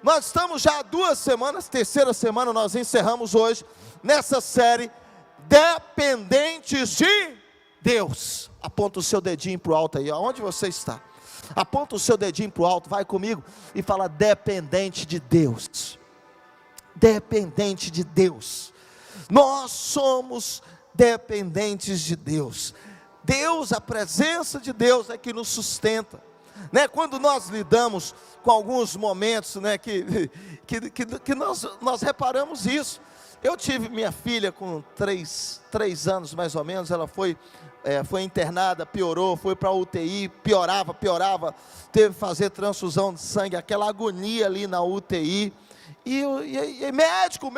Nós estamos já há 2 semanas, terceira semana nós encerramos hoje, nessa série, Dependentes de Deus. Aponta o seu dedinho para o alto aí, onde você está. Aponta o seu dedinho para o alto, vai comigo e fala: dependente de Deus. Dependente de Deus. Nós somos dependentes de Deus. Deus, a presença de Deus é que nos sustenta, né? Quando nós lidamos com alguns momentos, né, que nós reparamos isso. Eu tive minha filha com 3 anos mais ou menos, ela foi internada, piorou, foi para a UTI, piorava, teve que fazer transfusão de sangue, aquela agonia ali na UTI, e médico,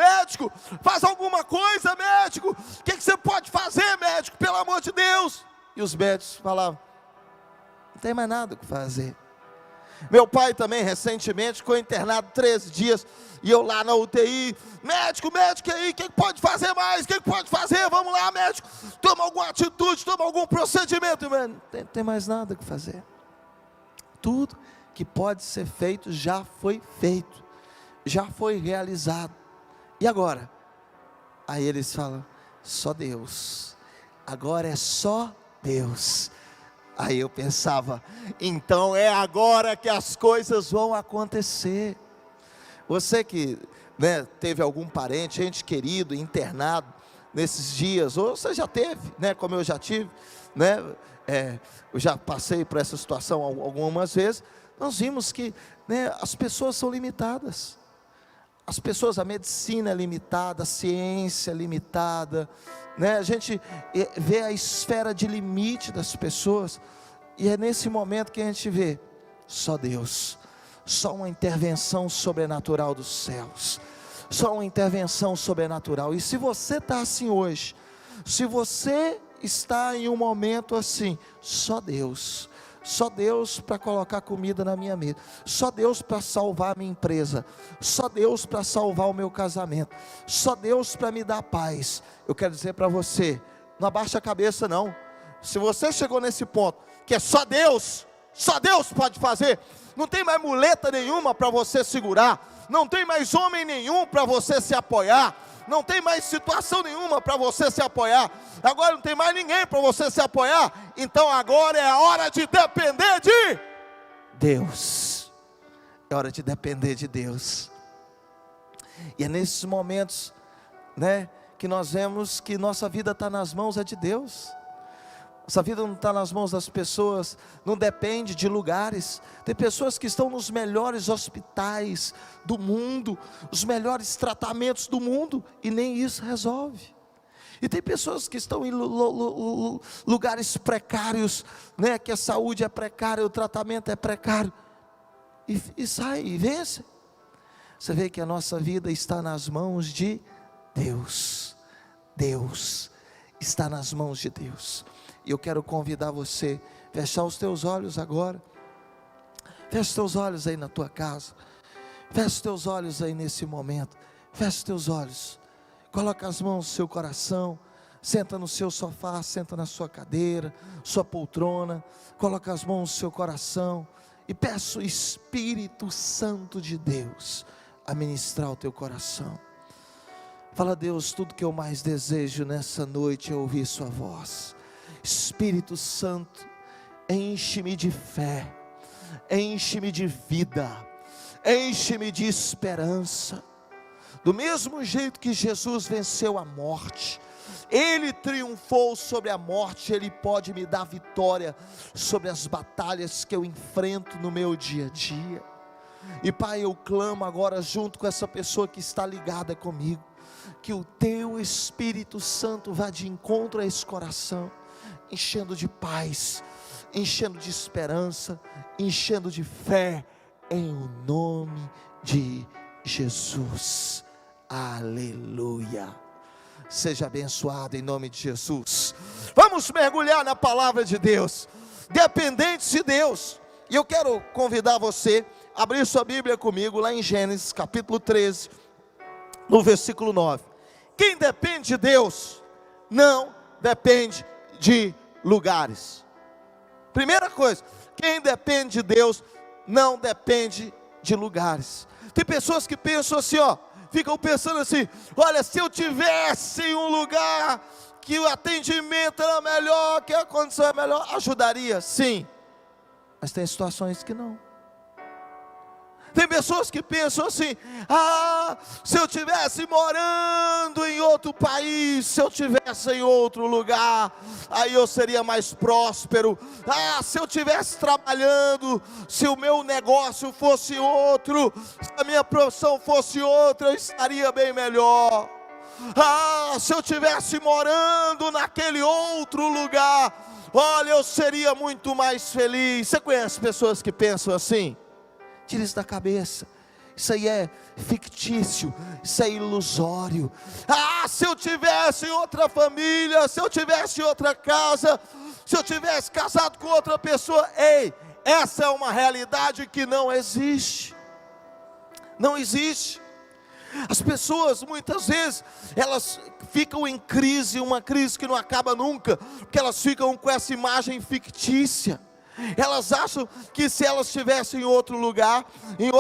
faz alguma coisa, médico, o que você pode fazer, médico, pelo amor de Deus? E os médicos falavam: não tem mais nada o que fazer. Meu pai também recentemente ficou internado 13 dias, e eu lá na UTI, médico aí, quem pode fazer mais, quem pode fazer, vamos lá médico, toma alguma atitude, toma algum procedimento, não tem mais nada o que fazer, tudo que pode ser feito já foi feito, já foi realizado, e agora? Aí eles falam: só Deus, agora é só Deus. Aí eu pensava: então é agora que as coisas vão acontecer. Você que, né, teve algum parente, ente querido, internado nesses dias, ou você já teve, né, como eu já tive, né, eu já passei por essa situação algumas vezes. Nós vimos que, né, as pessoas são limitadas. As pessoas, a medicina é limitada, a ciência é limitada, né? A gente vê a esfera de limite das pessoas, e é nesse momento que a gente vê só Deus, só uma intervenção sobrenatural dos céus, só uma intervenção sobrenatural. E se você está assim hoje, se você está em um momento assim, só Deus para colocar comida na minha mesa, só Deus para salvar a minha empresa, só Deus para salvar o meu casamento, só Deus para me dar paz. Eu quero dizer para você: não abaixa a cabeça não. Se você chegou nesse ponto, que é só Deus pode fazer, não tem mais muleta nenhuma para você segurar, não tem mais homem nenhum para você se apoiar, não tem mais situação nenhuma para você se apoiar, agora não tem mais ninguém para você se apoiar, então agora é a hora de depender de Deus, é hora de depender de Deus. E é nesses momentos, né, que nós vemos que nossa vida está nas mãos de Deus. Nossa vida não está nas mãos das pessoas, não depende de lugares. Tem pessoas que estão nos melhores hospitais do mundo, os melhores tratamentos do mundo, e nem isso resolve. E tem pessoas que estão em lugares precários, né, que a saúde é precária, o tratamento é precário, e sai e vence. Você vê que a nossa vida está nas mãos de Deus. Deus está nas mãos de Deus. E eu quero convidar você a fechar os teus olhos agora. Fecha os teus olhos aí na tua casa. Fecha os teus olhos aí nesse momento. Fecha os teus olhos. Coloca as mãos no seu coração. Senta no seu sofá, senta na sua cadeira, sua poltrona. Coloca as mãos no seu coração. E peça o Espírito Santo de Deus a ministrar o teu coração. Fala: Deus, tudo que eu mais desejo nessa noite é ouvir sua voz. Espírito Santo, enche-me de fé, enche-me de vida, enche-me de esperança. Do mesmo jeito que Jesus venceu a morte, Ele triunfou sobre a morte, Ele pode me dar vitória sobre as batalhas que eu enfrento no meu dia a dia. E Pai, eu clamo agora junto com essa pessoa que está ligada comigo, que o Teu Espírito Santo vá de encontro a esse coração, enchendo de paz, enchendo de esperança, enchendo de fé, em o nome de Jesus. Aleluia. Seja abençoado em nome de Jesus. Vamos mergulhar na palavra de Deus. Dependentes de Deus. E eu quero convidar você a abrir sua Bíblia comigo lá em Gênesis capítulo 13, no versículo 9. Quem depende de Deus não depende de lugares. Primeira coisa, quem depende de Deus não depende de lugares. Tem pessoas que pensam assim, ó, ficam pensando assim: olha, se eu tivesse em um lugar que o atendimento era melhor, que a condição é melhor, ajudaria, sim. Mas tem situações que não. Tem pessoas que pensam assim: se eu estivesse morando em outro país, se eu estivesse em outro lugar, aí eu seria mais próspero. Se eu estivesse trabalhando, se o meu negócio fosse outro, se a minha profissão fosse outra, eu estaria bem melhor. Se eu estivesse morando naquele outro lugar, olha, eu seria muito mais feliz. Você conhece pessoas que pensam assim? Tira isso da cabeça. Isso aí é fictício, isso é ilusório. Se eu tivesse outra família, se eu tivesse outra casa, se eu tivesse casado com outra pessoa. Ei, essa é uma realidade que não existe. Não existe. As pessoas muitas vezes, elas ficam em crise, uma crise que não acaba nunca, porque elas ficam com essa imagem fictícia. Elas acham que se elas estivessem em outro lugar, em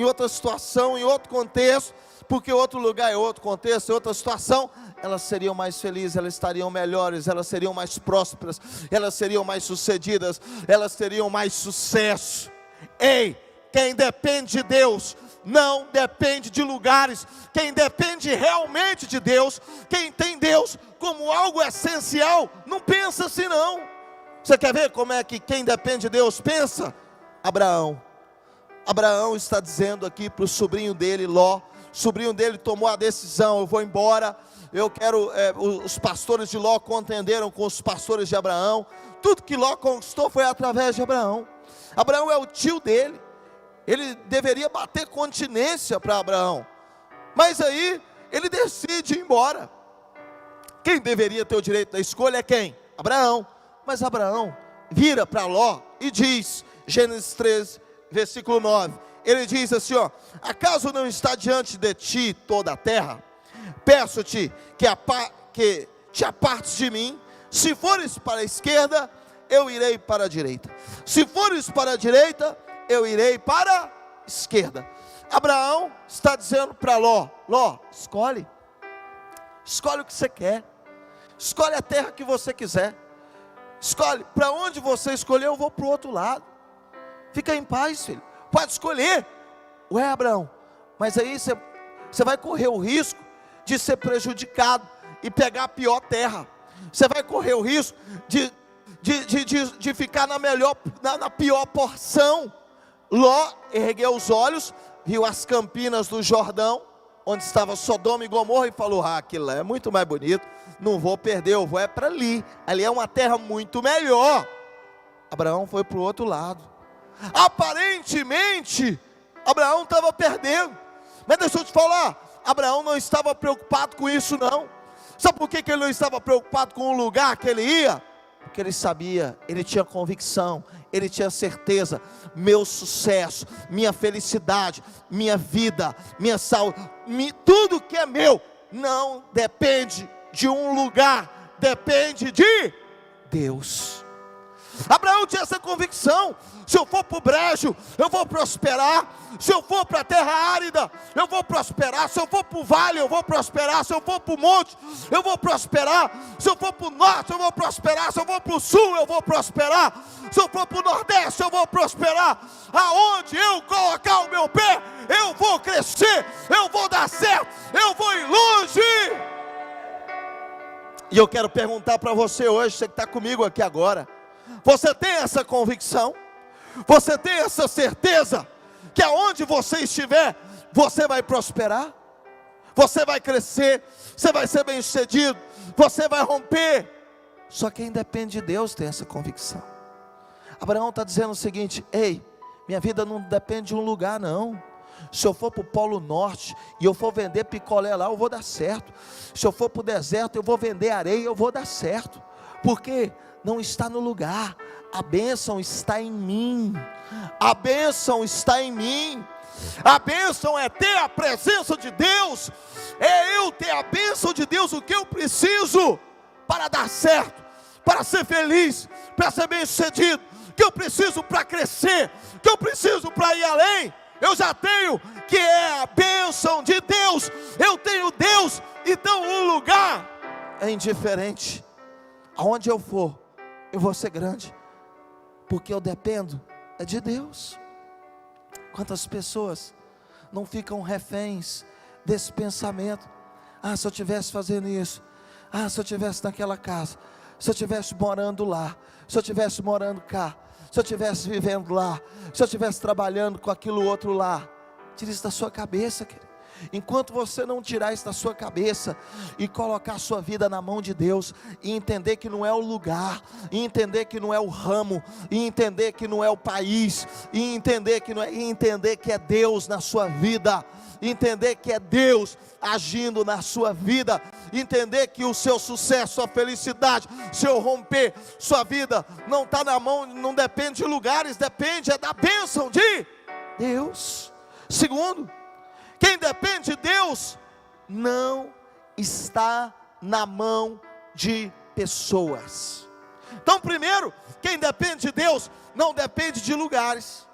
outra situação, em outro contexto, porque outro lugar é outro contexto, é outra situação, elas seriam mais felizes, elas estariam melhores, elas seriam mais prósperas, elas seriam mais sucedidas, elas teriam mais sucesso. Ei, quem depende de Deus não depende de lugares. Quem depende realmente de Deus, quem tem Deus como algo essencial, não pensa assim não. Você quer ver como é que quem depende de Deus pensa? Abraão. Abraão está dizendo aqui para o sobrinho dele, Ló. O sobrinho dele tomou a decisão: eu vou embora, eu quero, os pastores de Ló contenderam com os pastores de Abraão. Tudo que Ló conquistou foi através de Abraão. Abraão é o tio dele, ele deveria bater continência para Abraão, mas aí ele decide ir embora. Quem deveria ter o direito da escolha é quem? Abraão. Mas Abraão vira para Ló e diz, Gênesis 13, versículo 9, ele diz assim, ó: acaso não está diante de ti toda a terra? Peço-te que te apartes de mim. Se fores para a esquerda, eu irei para a direita. Se fores para a direita, eu irei para a esquerda. Abraão está dizendo para Ló: Ló, escolhe o que você quer, escolhe a terra que você quiser, escolhe, para onde você escolher eu vou para o outro lado, fica em paz, filho, pode escolher. Ué, Abraão, mas aí você vai correr o risco de ser prejudicado e pegar a pior terra, você vai correr o risco de ficar na pior porção. Ló ergueu os olhos, viu as campinas do Jordão, onde estava Sodoma e Gomorra, e falou: aquilo é muito mais bonito, não vou perder, eu vou para ali é uma terra muito melhor. Abraão foi para o outro lado. Aparentemente Abraão estava perdendo, mas deixa eu te falar, Abraão não estava preocupado com isso não. Sabe por que ele não estava preocupado com o lugar que ele ia? Porque ele sabia, ele tinha convicção, ele tinha certeza: meu sucesso, minha felicidade, minha vida, minha saúde, tudo que é meu, não depende de um lugar, depende de Deus. Abraão tinha essa convicção: se eu for para o brejo, eu vou prosperar. Se eu for para a terra árida, eu vou prosperar. Se eu for para o vale, eu vou prosperar. Se eu for para o monte, eu vou prosperar. Se eu for para o norte, eu vou prosperar. Se eu for para o sul, eu vou prosperar. Se eu for para o nordeste, eu vou prosperar. Aonde eu colocar o meu pé, eu vou crescer, eu vou dar certo, eu vou ir longe. E eu quero perguntar para você hoje, você que está comigo aqui agora: você tem essa convicção? Você tem essa certeza que aonde você estiver, você vai prosperar, você vai crescer, você vai ser bem sucedido, você vai romper? Só quem depende de Deus tem essa convicção. Abraão está dizendo o seguinte: ei, minha vida não depende de um lugar não. Se eu for para o Polo Norte e eu for vender picolé lá, eu vou dar certo. Se eu for para o deserto, eu vou vender areia, eu vou dar certo. Porque não está no lugar, a bênção está em mim. A bênção está em mim. A bênção é ter a presença de Deus, é eu ter a bênção de Deus. O que eu preciso para dar certo, para ser feliz, para ser bem sucedido, que eu preciso para crescer, que eu preciso para ir além? eu já tenho, que é a bênção de Deus. Eu tenho Deus, então o lugar é indiferente. Aonde eu for, eu vou ser grande, porque eu dependo de Deus. Quantas pessoas não ficam reféns desse pensamento? Ah, se eu estivesse fazendo isso, ah, se eu estivesse naquela casa, se eu estivesse morando lá, se eu estivesse morando cá, se eu estivesse vivendo lá, se eu estivesse trabalhando com aquilo outro lá. Tira isso da sua cabeça, querido. Enquanto você não tirar isso da sua cabeça e colocar a sua vida na mão de Deus, e entender que não é o lugar, e entender que não é o ramo, e entender que não é o país, e entender que não é, e entender que é Deus na sua vida, entender que é Deus agindo na sua vida, entender que o seu sucesso, sua felicidade, seu romper, sua vida não está na mão, não depende de lugares, depende da bênção de Deus. Segundo, quem depende de Deus não está na mão de pessoas. Então, primeiro, quem depende de Deus não depende de lugares.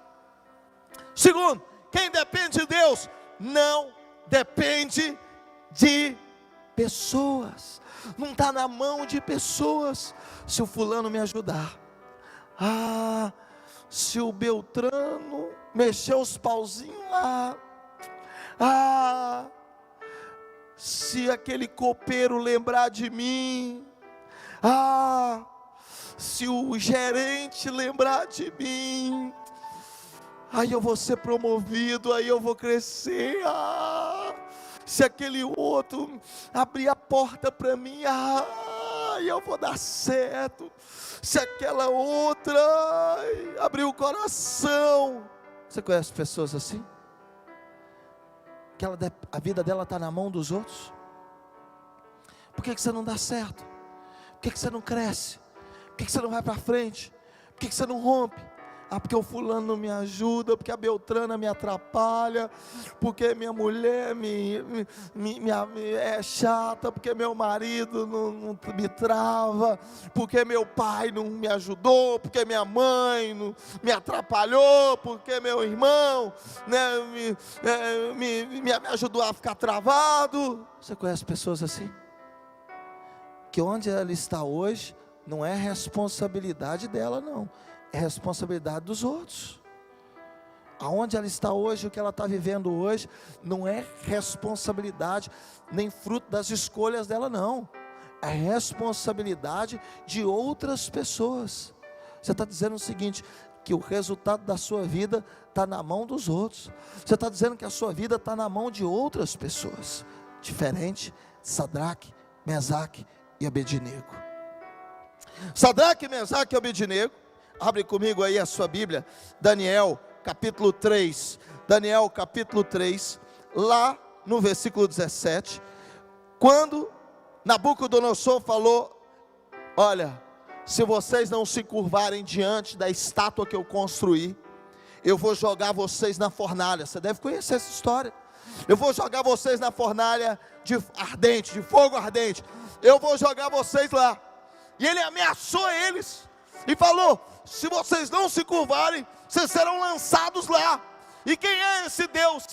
Segundo, quem depende de Deus não depende de pessoas. Não está na mão de pessoas. Se o fulano me ajudar, se o Beltrano mexer os pauzinhos lá, se aquele copeiro lembrar de mim, se o gerente lembrar de mim, aí eu vou ser promovido, aí eu vou crescer. Se aquele outro abrir a porta para mim, aí eu vou dar certo. Se aquela outra abrir o coração. Você conhece pessoas assim? Que a vida dela está na mão dos outros? Por que você não dá certo? Por que você não cresce? Por que você não vai para frente? Por que você não rompe? Porque o fulano não me ajuda, porque a Beltrana me atrapalha, porque minha mulher é chata, porque meu marido não me trava, porque meu pai não me ajudou, porque minha mãe não me atrapalhou, porque meu irmão, né, me ajudou a ficar travado. Você conhece pessoas assim? Que onde ela está hoje não é responsabilidade dela, não. É responsabilidade dos outros. Aonde ela está hoje, o que ela está vivendo hoje, não é responsabilidade, nem fruto das escolhas dela, não. É responsabilidade de outras pessoas. Você está dizendo o seguinte, que o resultado da sua vida está na mão dos outros. Você está dizendo que a sua vida está na mão de outras pessoas. Diferente de Sadraque, Mesaque e Abednego. Sadraque, Mesaque e Abednego. Abre comigo aí a sua Bíblia, Daniel capítulo 3, Daniel capítulo 3, lá no versículo 17, quando Nabucodonosor falou, olha, se vocês não se curvarem diante da estátua que eu construí, eu vou jogar vocês na fornalha. Você deve conhecer essa história. Eu vou jogar vocês na fornalha de fogo ardente, eu vou jogar vocês lá. E ele ameaçou eles, e falou, se vocês não se curvarem, vocês serão lançados lá. E quem é esse Deus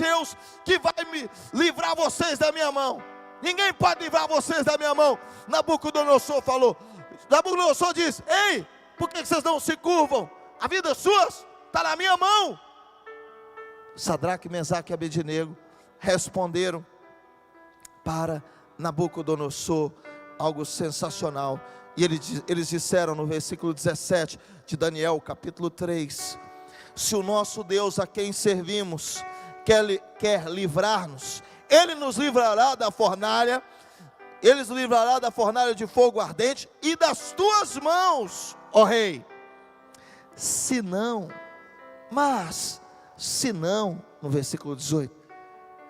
que vai me livrar vocês da minha mão? Ninguém pode livrar vocês da minha mão. Nabucodonosor falou. Nabucodonosor disse, ei, por que vocês não se curvam? A vida suas está na minha mão. Sadraque, Mesaque e Abednego responderam para Nabucodonosor algo sensacional. E eles disseram no versículo 17 de Daniel capítulo 3, se o nosso Deus a quem servimos quer livrar-nos, Ele nos livrará da fornalha, Ele nos livrará da fornalha de fogo ardente e das tuas mãos, ó rei. Se não, no versículo 18,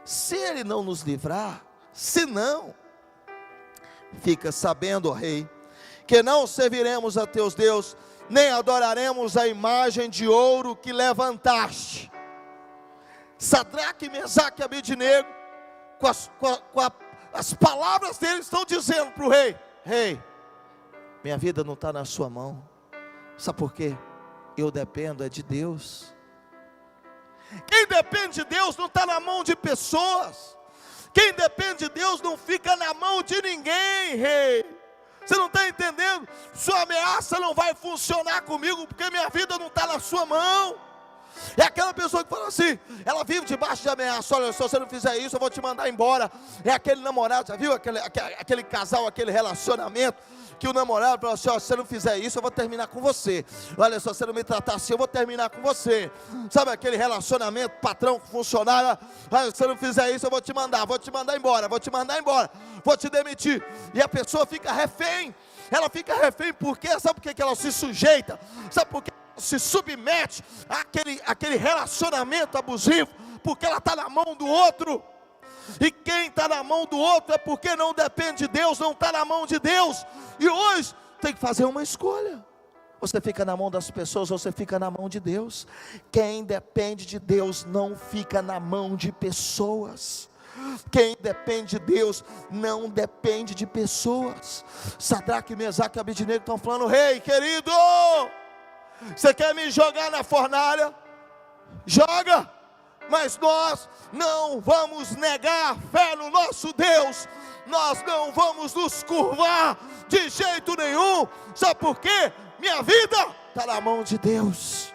se Ele não nos livrar, se não, fica sabendo, ó rei, que não serviremos a teus deuses, nem adoraremos a imagem de ouro que levantaste. Sadraque, Mesaque e Abednego, com as palavras deles, estão dizendo para o rei, rei, minha vida não está na sua mão. Sabe por quê? Eu dependo de Deus. Quem depende de Deus não está na mão de pessoas. Quem depende de Deus não fica na mão de ninguém, rei. Você não está entendendo? Sua ameaça não vai funcionar comigo, porque minha vida não está na sua mão. É aquela pessoa que fala assim, ela vive debaixo de ameaça. Olha, se você não fizer isso, eu vou te mandar embora. É aquele namorado, já viu? Aquele casal, aquele relacionamento, que o namorado fala assim, ó, se você não fizer isso, eu vou terminar com você. Olha, se você não me tratar assim, eu vou terminar com você. Sabe aquele relacionamento, patrão com funcionário, olha, se você não fizer isso, eu vou te mandar embora, vou te mandar embora, vou te demitir. E a pessoa fica refém. Ela fica refém porque, sabe por que ela se sujeita? Sabe por que se submete àquele relacionamento abusivo? Porque ela está na mão do outro. E quem está na mão do outro é porque não depende de Deus, não está na mão de Deus. E hoje tem que fazer uma escolha. Você fica na mão das pessoas ou você fica na mão de Deus? Quem depende de Deus não fica na mão de pessoas. Quem depende de Deus não depende de pessoas. Sadraque, Mesaque e Abednego estão falando, rei querido, você quer me jogar na fornalha? Joga! Mas nós não vamos negar a fé no nosso Deus. Nós não vamos nos curvar de jeito nenhum. Sabe por quê? Minha vida está na mão de Deus.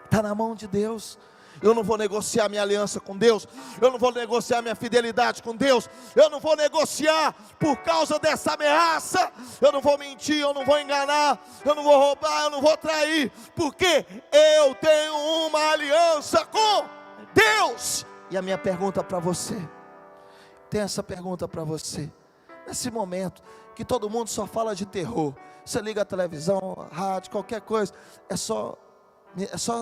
Está na mão de Deus. Eu não vou negociar minha aliança com Deus. Eu não vou negociar minha fidelidade com Deus. Eu não vou negociar por causa dessa ameaça. Eu não vou mentir, eu não vou enganar, eu não vou roubar, eu não vou trair. Porque eu tenho uma aliança com Deus. E a minha pergunta para você, tem essa pergunta para você. Nesse momento que todo mundo só fala de terror, você liga a televisão, rádio, qualquer coisa, é só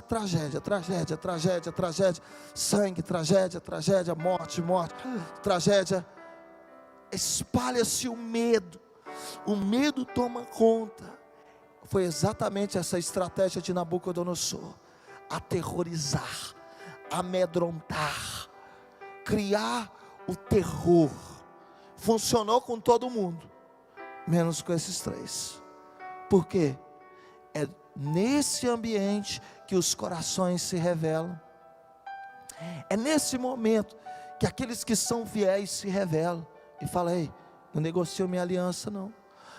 tragédia, tragédia, tragédia, tragédia, sangue, tragédia, tragédia, morte, morte, tragédia. Espalha-se o medo toma conta. Foi exatamente essa estratégia de Nabucodonosor: aterrorizar, amedrontar, criar o terror. Funcionou com todo mundo, menos com esses três. Por quê? É nesse ambiente que os corações se revelam. É nesse momento que aqueles que são fiéis se revelam e falam: ei, não negocio minha aliança não,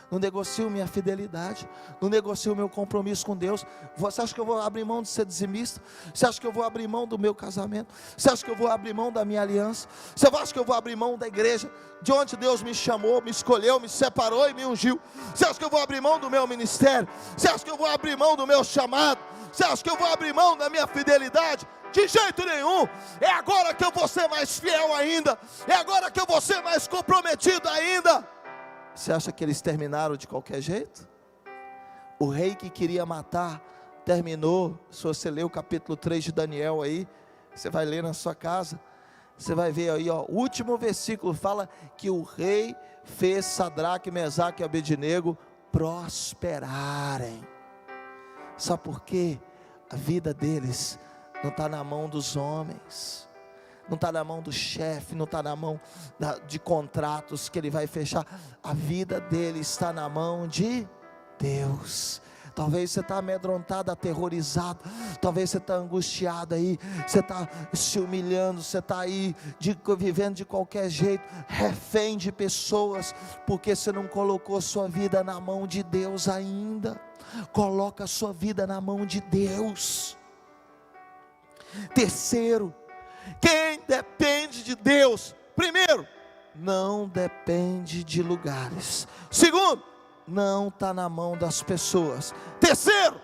não negocio minha fidelidade, não negocio meu compromisso com Deus. Você acha que eu vou abrir mão de ser dizimista? Você acha que eu vou abrir mão do meu casamento? Você acha que eu vou abrir mão da minha aliança? Você acha que eu vou abrir mão da igreja, de onde Deus me chamou, me escolheu, me separou e me ungiu? Você acha que eu vou abrir mão do meu ministério? Você acha que eu vou abrir mão do meu chamado? Você acha que eu vou abrir mão da minha fidelidade? De jeito nenhum. É agora que eu vou ser mais fiel ainda. É agora que eu vou ser mais comprometido ainda. Você acha que eles terminaram de qualquer jeito? O rei que queria matar terminou. Se você ler o capítulo 3 de Daniel aí, você vai ler na sua casa, você vai ver aí, ó, o último versículo fala que o rei fez Sadraque, Mesaque e Abednego prosperarem. Sabe por quê? A vida deles não está na mão dos homens, não está na mão do chefe, não está na mão de contratos que ele vai fechar. A vida dele está na mão de Deus. Talvez você está amedrontado, aterrorizado, talvez você está angustiado aí, você está se humilhando, você está aí vivendo de qualquer jeito, refém de pessoas, porque você não colocou sua vida na mão de Deus ainda. Coloca a sua vida na mão de Deus. Terceiro, quem depende de Deus, primeiro, não depende de lugares. Segundo, não está na mão das pessoas. Terceiro,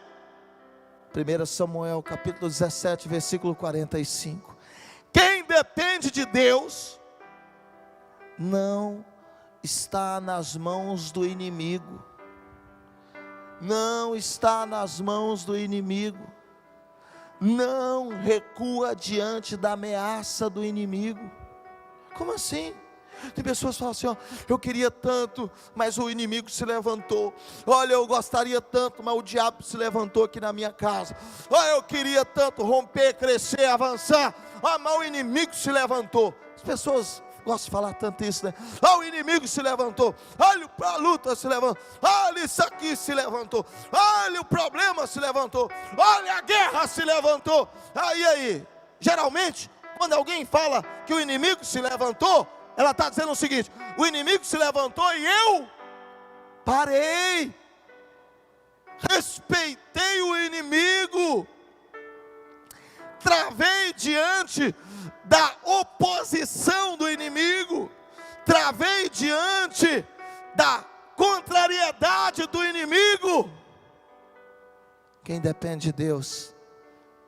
1 Samuel capítulo 17 versículo 45, quem depende de Deus não está nas mãos do inimigo. Não está nas mãos do inimigo. Não recua diante da ameaça do inimigo. Como assim? Tem pessoas que falam assim: ó, eu queria tanto, mas o inimigo se levantou. Olha, eu gostaria tanto, mas o diabo se levantou aqui na minha casa. Olha, eu queria tanto romper, crescer, avançar, mas o inimigo se levantou. As pessoas Gosto de falar tanto isso, né? O inimigo se levantou, olha a luta se levantou, olha isso aqui se levantou, olha o problema se levantou, olha a guerra se levantou. Aí, geralmente, quando alguém fala que o inimigo se levantou, ela está dizendo o seguinte: o inimigo se levantou e eu parei, respeitei o inimigo, travei diante da oposição do inimigo, travei diante da contrariedade do inimigo. Quem depende de Deus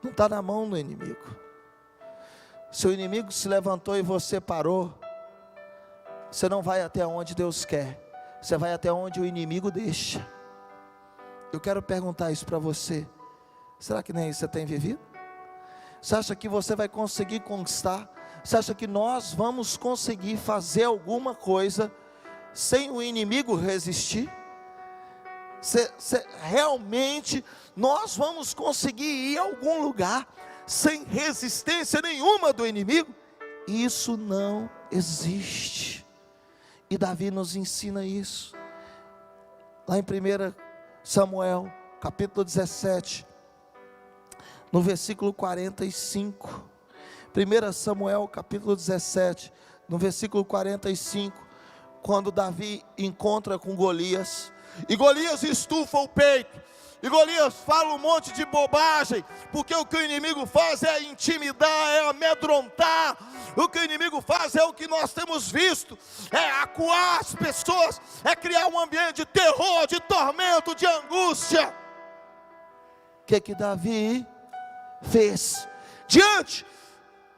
não está na mão do inimigo. Se o inimigo se levantou e você parou, você não vai até onde Deus quer, você vai até onde o inimigo deixa. Eu quero perguntar isso para você: será que nem isso você tem vivido? Você acha que você vai conseguir conquistar? Você acha que nós vamos conseguir fazer alguma coisa sem o inimigo resistir? Realmente nós vamos conseguir ir a algum lugar sem resistência nenhuma do inimigo? Isso não existe. E Davi nos ensina isso. Lá em 1 Samuel, capítulo 17, no versículo 45. 1 Samuel, capítulo 17, no versículo 45. Quando Davi encontra com Golias, e Golias estufa o peito, e Golias fala um monte de bobagem, porque o que o inimigo faz é intimidar, é amedrontar. O que o inimigo faz é o que nós temos visto, é acuar as pessoas, é criar um ambiente de terror, de tormento, de angústia. O que Davi fez diante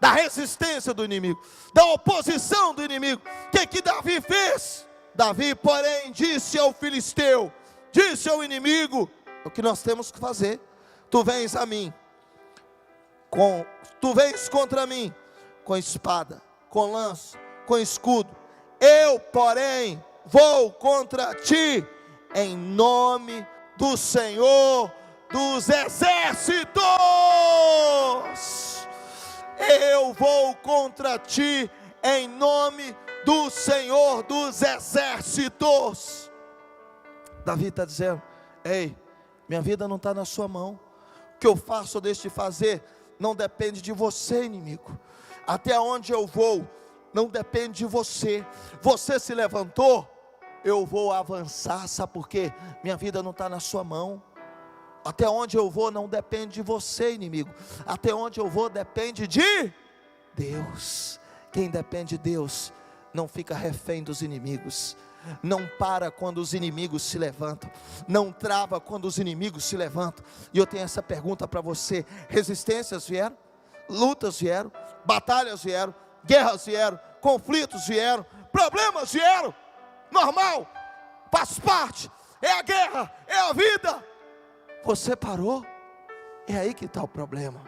da resistência do inimigo, da oposição do inimigo? O que Davi fez? Davi, porém, disse ao filisteu, disse ao inimigo: o que nós temos que fazer? Tu vens a mim, tu vens contra mim com espada, com lança, com escudo. Eu, porém, vou contra ti em nome do Senhor dos exércitos. Eu vou contra ti em nome do Senhor dos exércitos. Davi está dizendo: ei, minha vida não está na sua mão. O que eu faço ou deixo de fazer não depende de você, inimigo. Até onde eu vou não depende de você. Você se levantou, eu vou avançar. Sabe por quê? Minha vida não está na sua mão. Até onde eu vou não depende de você, inimigo. Até onde eu vou depende de Deus. Quem depende de Deus não fica refém dos inimigos, não para quando os inimigos se levantam, não trava quando os inimigos se levantam. E eu tenho essa pergunta para você: resistências vieram, lutas vieram, batalhas vieram, guerras vieram, conflitos vieram, problemas vieram, normal, faz parte, é a guerra, é a vida. Você parou? É aí que está o problema.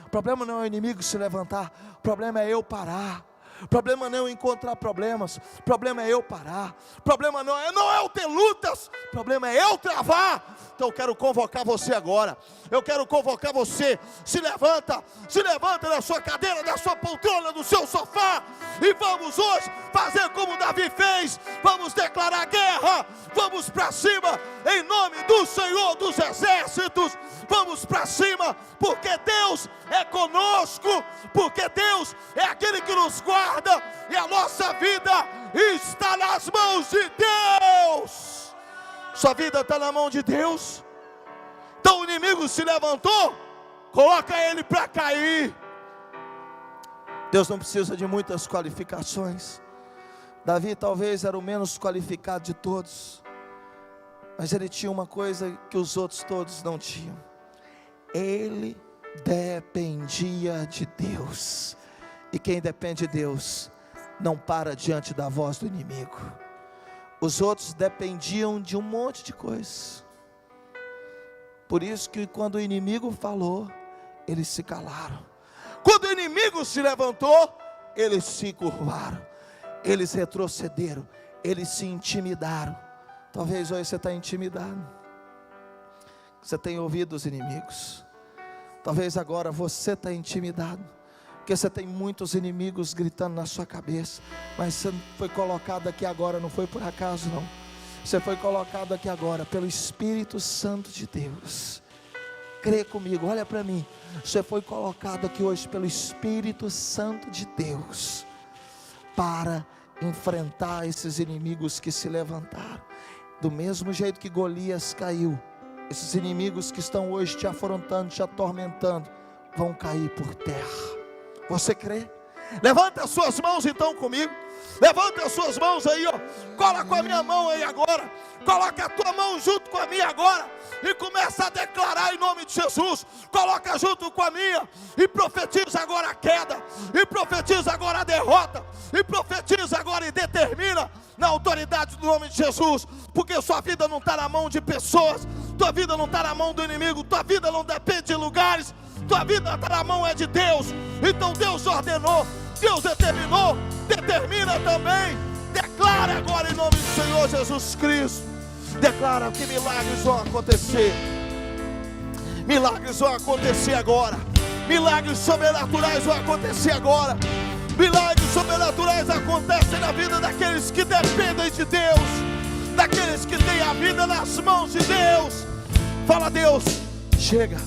O problema não é o inimigo se levantar, o problema é eu parar. O problema não é eu encontrar problemas, o problema é eu parar. O problema não é eu ter lutas, o problema é eu travar. Então eu quero convocar você agora. Eu quero convocar você. Se levanta da sua cadeira, da sua poltrona, do seu sofá, e vamos hoje fazer como Davi fez. Vamos declarar guerra, vamos para cima, em nome do Senhor dos exércitos. Vamos para cima, porque Deus é conosco, porque Deus é aquele que nos guarda, e a nossa vida está nas mãos de Deus. Sua vida está na mão de Deus. Então o inimigo se levantou, coloca ele para cair. Deus não precisa de muitas qualificações. Davi talvez era o menos qualificado de todos, mas ele tinha uma coisa que os outros todos não tinham: ele dependia de Deus. E quem depende de Deus não para diante da voz do inimigo. Os outros dependiam de um monte de coisas. Por isso que quando o inimigo falou, eles se calaram. Quando o inimigo se levantou, eles se curvaram, eles retrocederam, eles se intimidaram. Talvez hoje você está intimidado, você tem ouvido os inimigos. Talvez agora você está intimidado, Porque você tem muitos inimigos gritando na sua cabeça. Mas você foi colocado aqui agora, não foi por acaso não. Você foi colocado aqui agora pelo Espírito Santo de Deus. Crê comigo, olha para mim. Você foi colocado aqui hoje pelo Espírito Santo de Deus para enfrentar esses inimigos que se levantaram. Do mesmo jeito que Golias caiu, esses inimigos que estão hoje te afrontando, te atormentando, vão cair por terra. Você crê? Levanta as suas mãos então comigo. Levanta as suas mãos aí, ó. Cola com a minha mão aí agora. Coloca a tua mão junto com a minha agora. E começa a declarar em nome de Jesus. Coloca junto com a minha. E profetiza agora a queda. E profetiza agora a derrota. E profetiza agora e determina na autoridade do nome de Jesus. Porque sua vida não está na mão de pessoas. Tua vida não está na mão do inimigo. Tua vida não depende de lugares. Tua vida está na mão é de Deus. Então Deus ordenou, Deus determinou, determina também. Declara agora em nome do Senhor Jesus Cristo. Declara que milagres vão acontecer. Milagres vão acontecer agora. Milagres sobrenaturais vão acontecer agora. Milagres sobrenaturais acontecem na vida daqueles que dependem de Deus, daqueles que têm a vida nas mãos de Deus. Fala, Deus, chega,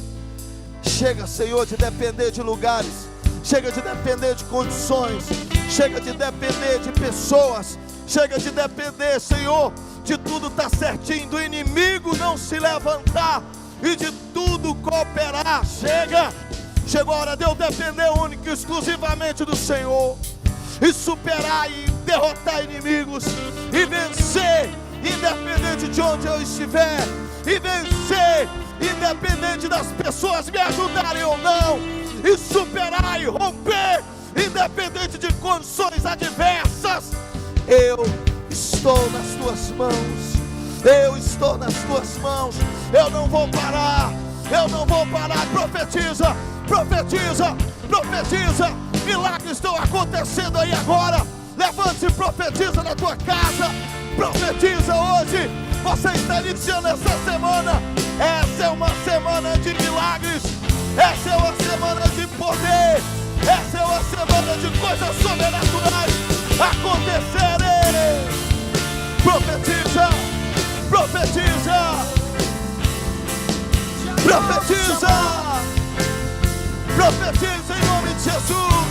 Senhor, de depender de lugares, chega de depender de condições, chega de depender de pessoas, chega de depender, Senhor, de tudo estar certinho, do inimigo não se levantar e de tudo cooperar. Chegou a hora de eu depender única e exclusivamente do Senhor, e superar e derrotar inimigos, e vencer, independente de onde eu estiver, e vencer, independente das pessoas me ajudarem ou não, e superar e romper, independente de condições adversas. Eu estou nas tuas mãos, eu estou nas tuas mãos, eu não vou parar, profetiza, profetiza, profetiza, milagres estão acontecendo aí agora. Levante-se e profetiza na tua casa, profetiza hoje. Você está iniciando essa semana. Essa é uma semana de milagres, essa é uma semana de poder, essa é uma semana de coisas sobrenaturais acontecerem. Profetiza, profetiza, profetiza, profetiza em nome de Jesus.